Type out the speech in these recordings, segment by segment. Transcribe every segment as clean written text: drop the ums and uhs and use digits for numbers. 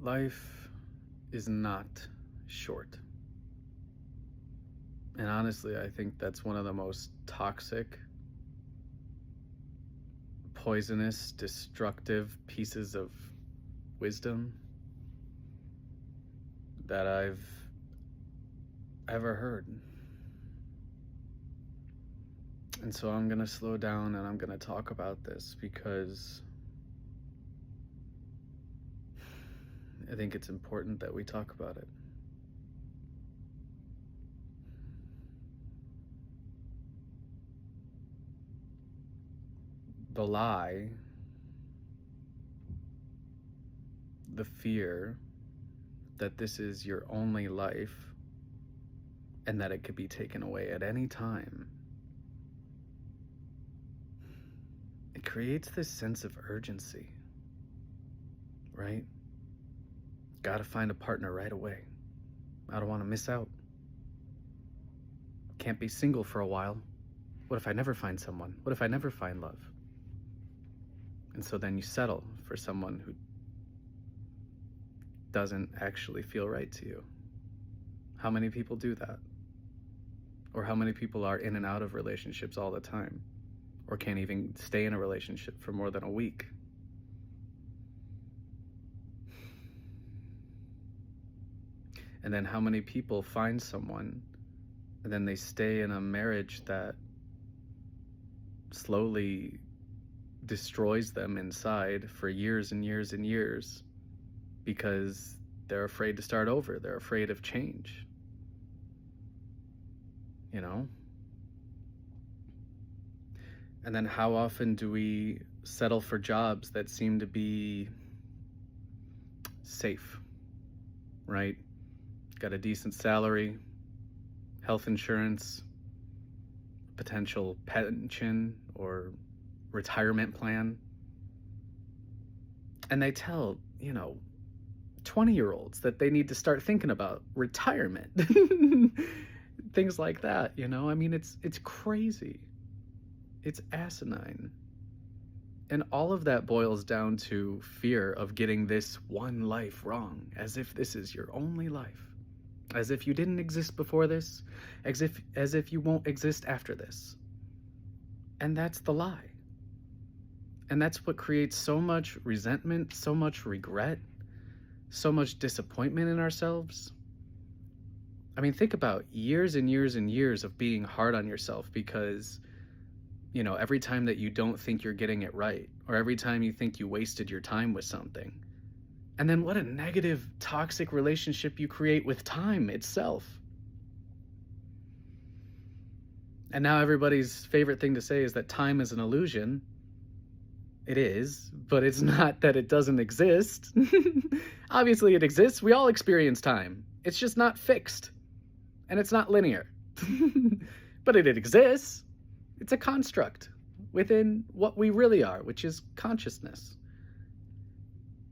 Life is not short. And honestly, I think that's one of the most toxic, poisonous, destructive pieces of wisdom that I've ever heard. And so I'm going to slow down and I'm going to talk about this because I think it's important that we talk about it. The lie, the fear that this is your only life and that it could be taken away at any time, it creates this sense of urgency, right? Gotta find a partner right away. I don't want to miss out. Can't be single for a while. What if I never find someone? What if I never find love? And so then you settle for someone who doesn't actually feel right to you. How many people do that? Or how many people are in and out of relationships all the time? Or can't even stay in a relationship for more than a week? And then how many people find someone and then they stay in a marriage that slowly destroys them inside for years and years and years because they're afraid to start over. They're afraid of change. You know? And then how often do we settle for jobs that seem to be safe, right? Got a decent salary, health insurance, potential pension or retirement plan. And they tell, 20-year-olds that they need to start thinking about retirement. Things like that, I mean, it's crazy. It's asinine. And all of that boils down to fear of getting this one life wrong, as if this is your only life. As if you didn't exist before this, as if you won't exist after this. And that's the lie. And that's what creates so much resentment, so much regret, so much disappointment in ourselves. I mean, think about years and years and years of being hard on yourself because, every time that you don't think you're getting it right, or every time you think you wasted your time with something. And then what a negative, toxic relationship you create with time itself. And now everybody's favorite thing to say is that time is an illusion. It is, but it's not that it doesn't exist. Obviously it exists. We all experience time. It's just not fixed. And it's not linear. But it exists. It's a construct within what we really are, which is consciousness.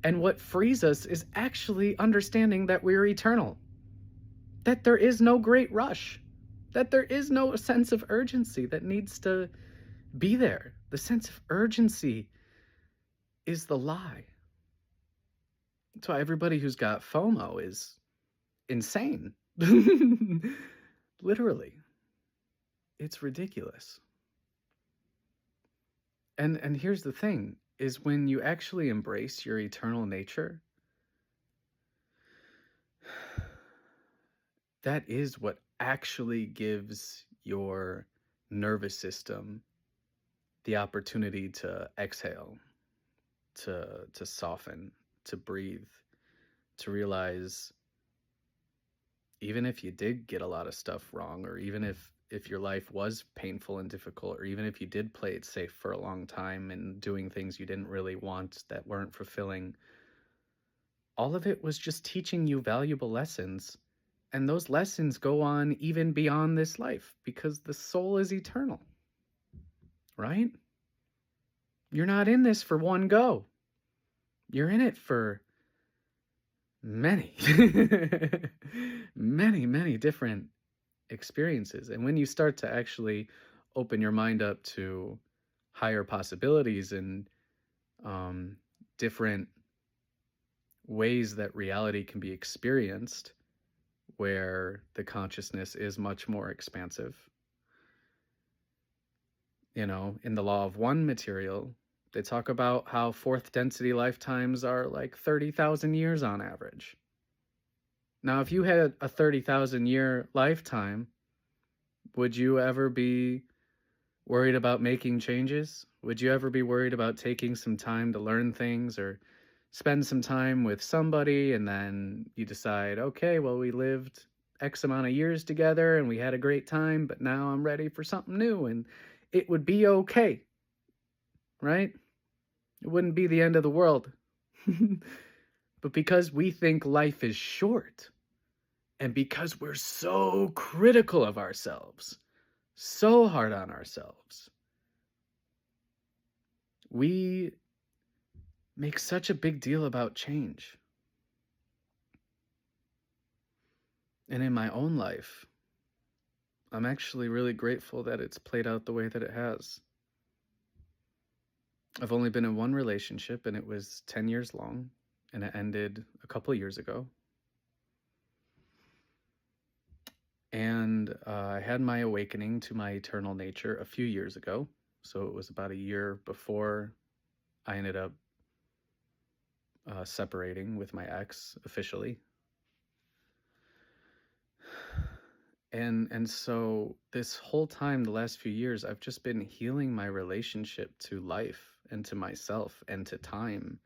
And what frees us is actually understanding that we're eternal. That there is no great rush. That there is no sense of urgency that needs to be there. The sense of urgency is the lie. That's why everybody who's got FOMO is insane. Literally. It's ridiculous. And here's the thing, is when you actually embrace your eternal nature, that is what actually gives your nervous system the opportunity to exhale, to soften, to breathe, to realize even if you did get a lot of stuff wrong, or even if your life was painful and difficult, or even if you did play it safe for a long time and doing things you didn't really want that weren't fulfilling, all of it was just teaching you valuable lessons. And those lessons go on even beyond this life because the soul is eternal, right? You're not in this for one go. You're in it for many, many different experiences. And when you start to actually open your mind up to higher possibilities and different ways that reality can be experienced, where the consciousness is much more expansive. You know, in the law of one material, they talk about how fourth density lifetimes are like 30,000 years on average. Now, if you had a 30,000 year lifetime, would you ever be worried about making changes? Would you ever be worried about taking some time to learn things or spend some time with somebody and then you decide, okay, well, we lived X amount of years together and we had a great time, but now I'm ready for something new, and it would be okay, right? It wouldn't be the end of the world. But because we think life is short, and because we're so critical of ourselves, so hard on ourselves, we make such a big deal about change. And in my own life, I'm actually really grateful that it's played out the way that it has. I've only been in one relationship, and it was 10 years long, and it ended a couple of years ago. And I had my awakening to my eternal nature a few years ago. So it was about a year before I ended up separating with my ex officially. And so this whole time, the last few years, I've just been healing my relationship to life and to myself and to time.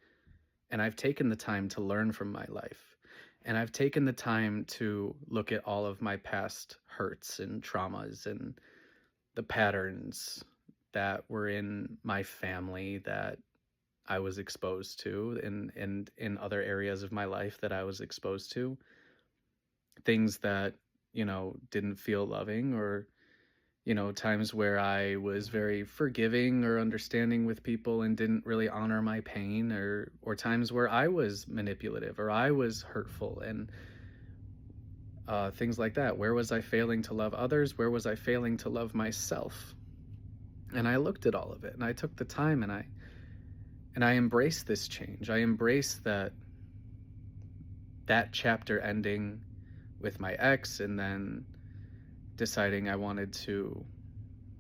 And I've taken the time to learn from my life. And I've taken the time to look at all of my past hurts and traumas and the patterns that were in my family that I was exposed to, and in other areas of my life that I was exposed to. Things that, you know, didn't feel loving, or, you know, times where I was very forgiving or understanding with people and didn't really honor my pain, or times where I was manipulative or I was hurtful, and things like that. Where was I failing to love others? Where was I failing to love myself? And I looked at all of it, and I took the time, and I embraced this change. I embraced that chapter ending with my ex, and then deciding I wanted to,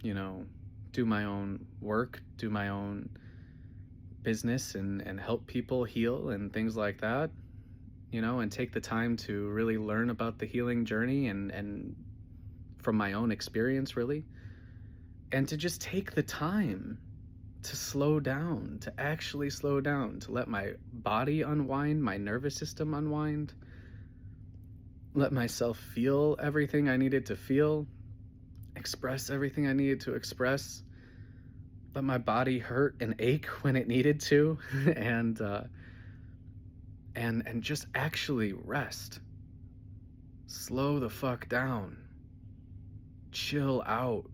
you know, do my own work, do my own business, and help people heal and things like that, you know, and take the time to really learn about the healing journey and from my own experience, really. And to just take the time to slow down, to actually slow down, to let my body unwind, my nervous system unwind, let myself feel everything I needed to feel, express everything I needed to express, let my body hurt and ache when it needed to, and just actually rest. Slow the fuck down. Chill out.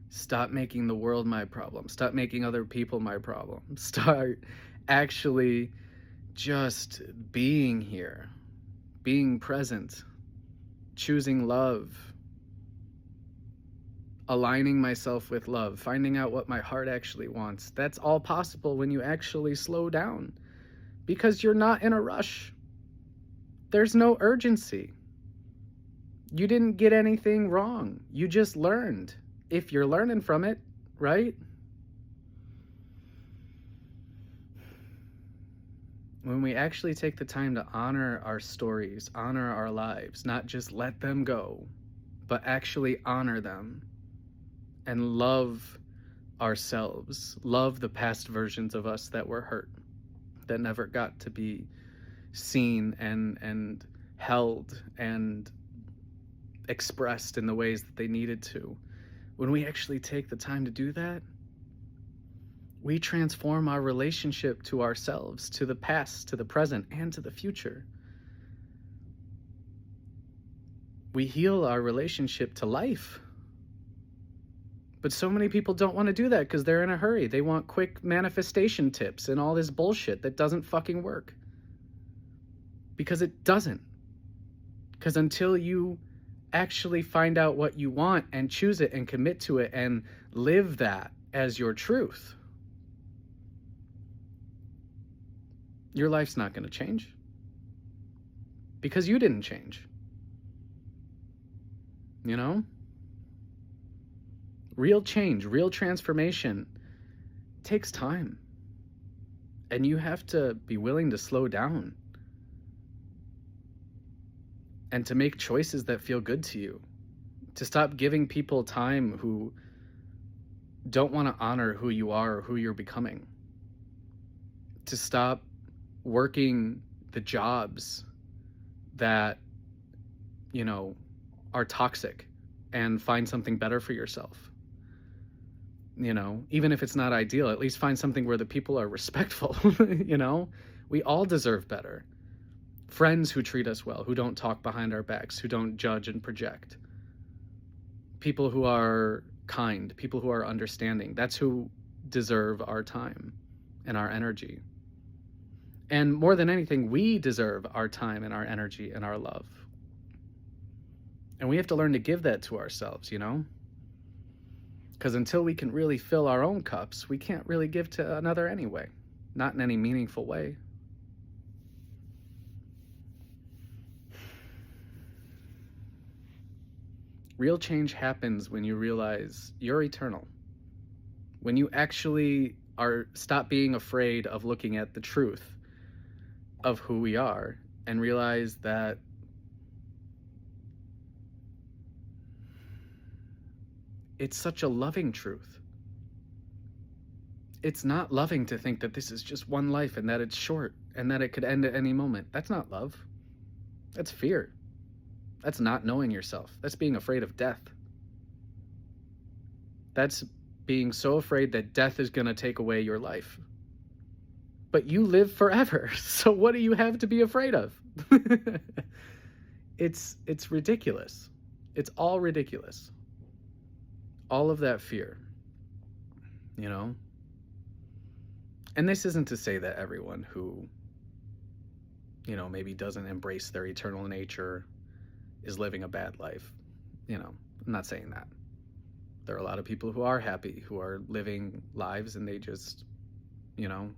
Stop making the world my problem. Stop making other people my problem. Start actually just being here, being present, choosing love, aligning myself with love, finding out what my heart actually wants. That's all possible when you actually slow down, because you're not in a rush. There's no urgency. You didn't get anything wrong. You just learned. If you're learning from it, right? When we actually take the time to honor our stories, honor our lives, not just let them go, but actually honor them and love ourselves, love the past versions of us that were hurt, that never got to be seen and held and expressed in the ways that they needed to. When we actually take the time to do that, we transform our relationship to ourselves, to the past, to the present, and to the future. We heal our relationship to life. But so many people don't want to do that because they're in a hurry. They want quick manifestation tips and all this bullshit that doesn't fucking work. Because it doesn't. Because until you actually find out what you want and choose it and commit to it and live that as your truth, your life's not going to change because you didn't change. You know? Real change, real transformation takes time. And you have to be willing to slow down and to make choices that feel good to you. To stop giving people time who don't want to honor who you are or who you're becoming. To stop working the jobs that, you know, are toxic and find something better for yourself. You know, even if it's not ideal, at least find something where the people are respectful. You know, we all deserve better. Friends who treat us well, who don't talk behind our backs, who don't judge and project. People who are kind, people who are understanding. That's who deserve our time and our energy. And more than anything, we deserve our time and our energy and our love. And we have to learn to give that to ourselves, you know? Because until we can really fill our own cups, we can't really give to another anyway. Not in any meaningful way. Real change happens when you realize you're eternal. When you actually stop being afraid of looking at the truth of who we are and realize that it's such a loving truth. It's not loving to think that this is just one life and that it's short and that it could end at any moment. That's not love. That's fear. That's not knowing yourself. That's being afraid of death. That's being so afraid that death is going to take away your life. But you live forever. So what do you have to be afraid of? It's ridiculous. It's all ridiculous. All of that fear, you know? And this isn't to say that everyone who, you know, maybe doesn't embrace their eternal nature is living a bad life. You know, I'm not saying that. There are a lot of people who are happy, who are living lives, and they just, you know,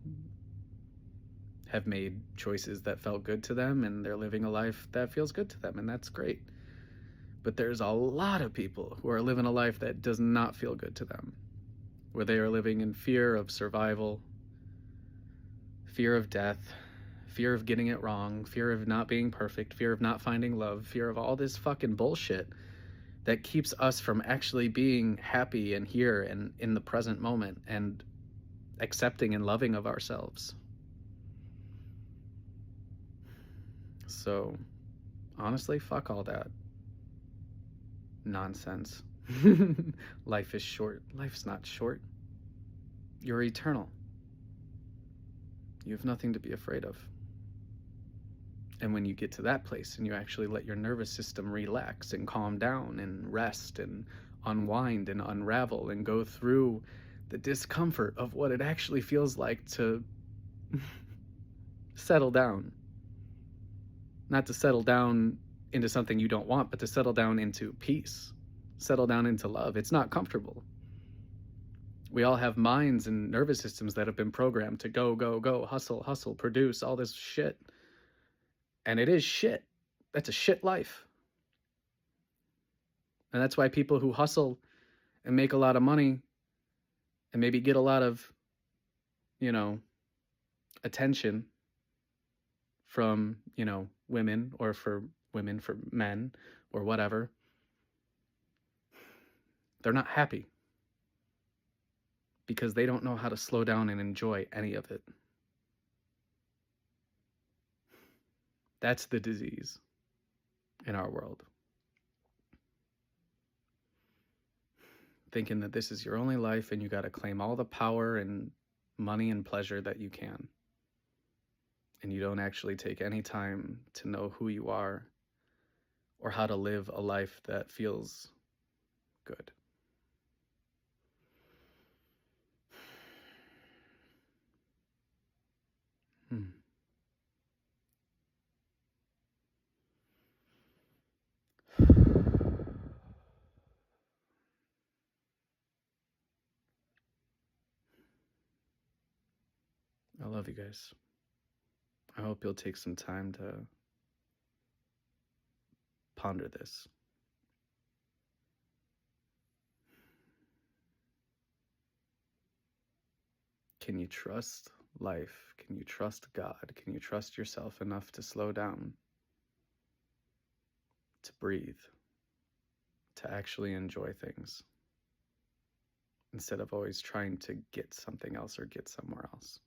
have made choices that felt good to them, and they're living a life that feels good to them, and that's great. But there's a lot of people who are living a life that does not feel good to them, where they are living in fear of survival, fear of death, fear of getting it wrong, fear of not being perfect, fear of not finding love, fear of all this fucking bullshit that keeps us from actually being happy and here and in the present moment and accepting and loving of ourselves. So, honestly, fuck all that nonsense. Life is short. Life's not short. You're eternal. You have nothing to be afraid of. And when you get to that place and you actually let your nervous system relax and calm down and rest and unwind and unravel and go through the discomfort of what it actually feels like to settle down. Not to settle down into something you don't want, but to settle down into peace. Settle down into love. It's not comfortable. We all have minds and nervous systems that have been programmed to go, go, go, hustle, hustle, produce, all this shit. And it is shit. That's a shit life. And that's why people who hustle and make a lot of money and maybe get a lot of, you know, attention from, you know, women or for women, for men or whatever, they're not happy because they don't know how to slow down and enjoy any of it. That's the disease in our world. Thinking that this is your only life and you got to claim all the power and money and pleasure that you can. And you don't actually take any time to know who you are or how to live a life that feels good. I love you guys. I hope you'll take some time to ponder this. Can you trust life? Can you trust God? Can you trust yourself enough to slow down, to breathe, to actually enjoy things instead of always trying to get something else or get somewhere else?